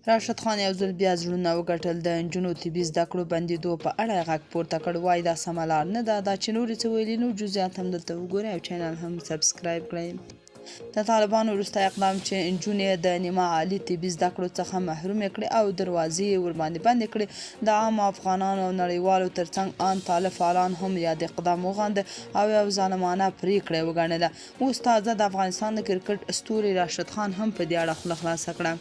راشد خان یو ځل بیا زړونه وګټل. د نجونو طبي زده کړو بندېدو په اړه یې غږ پورته کړ. وایي دا سمه لار نه ده. دا چې نورې څه ویلي نو جزئیات هم دلته وګورئ او چینل هم سبسکرایب کړئ. د طالبانو وروستی اقدام چې نجونې د نیمه عالي طبي زده کړو څخه محرومې کړې او دروازې یې ورباندې بندې کړې، د عامو افغانانو او نړیوالو ترڅنګ ان طالب فعالان هم یاد اقدام وغنده او یو ظالمانه پریکړه وګڼله. اوس تازه د افغانستان د کرکټ ستوري راشد خان هم په دې اړه خوله خلاصه کړه.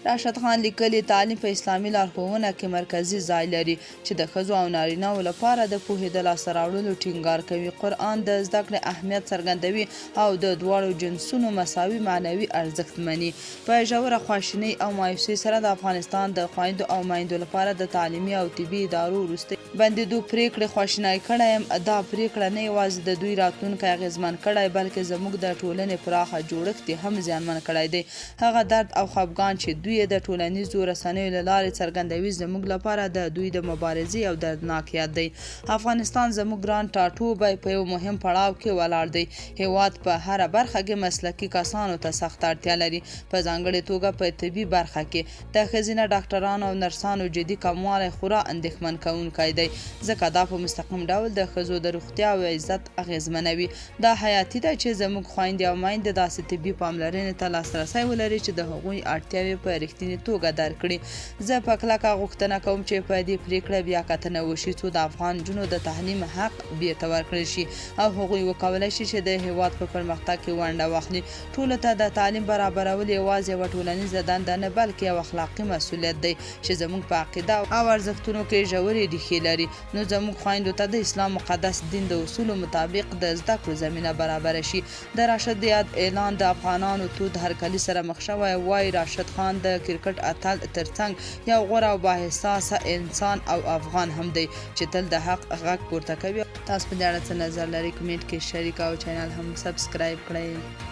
راشد خان لیکلي تعلیم په اسلامي لارښوونه کې مرکزي ځای لري چې د ښځو او نارینه‌و لپاره د پوهې د لاسته راوړلو ټینګار کوي. قرآن د زده کړې اهمیت څرګندوي او د دواړو جنسونو مساوي معنوي ارزښت مني. په ژوره خواشینۍ او مایوسۍ سره د افغانستان د خویندو او میندو لپاره د تعلیمي او طبي ادارو وروستۍ بندېدو پریکړې خواشینی کړی یم. دا پریکړه نه یوازې د دوی راتلونکی اغېزمن کړی بلکې زموږ د ټولنې پراخه جوړښت یې هم زیانمن کړی دی. هغه درد او خفګان چې دوی د ټولنیزو رسنیو له لارې څرګندوي زموږ لپاره د دوی د مبارزې یو دردناک یاد دی. افغانستان زموږ ګران ټاټوبی په یو مهم پړاو کې ولاړ دی. هېواد په هره برخه کې مسلکي کسانو ته سخته اړتیا لري، په ځانګړې توګه په طبي برخه کې د ښځینه ډاکټرانو او نرسانو جدي کموالی خورا اندېښمن کوونکی دی، ځکه دا په مستقیم ډول د ښځو د روغتیا او عزت اغېزمنوي. دا حیاتي ده چې زموږ خویندې او میندې داسې طبي پاملرنې ته لاسرسی ولري چې د هغوی اړتیاوې په رښتینې توګه درک کړي. زه په کلکه غوښتنه کوم چې په دې پریکړه بیا کتنه وشي څو د افغان نجونو د تعلیم حق بیرته ورکړل شي او هغوی وکولی شي چې د هېواد په پرمختګ کې ونډه واخلي. ټولو ته د تعلیم برابرول یوازې یوه ټولنیزه دنده نه بلکې یو اخلاقي مسؤلیت دی چې زموږ په عقیده او ارزښتونو کې ژورې ریښې لري. نو زموږ خویندو ته د اسلام مقدس دین د اصولو مطابق د زده کړو زمینه برابره شي. د راشد د یاد اعلان د افغانانو تود هرکلي سره مخ شوی. وایي راشد خان د کرکټ اتل ترڅنګ یو غوره او بااحساسه انسان او افغان هم دی چې تل د حق غږ پورته کوي. تاسو په دې اړه څه نظر لرئ؟ کمنټ کې شریک او چینل هم سبسکرایب کړئ.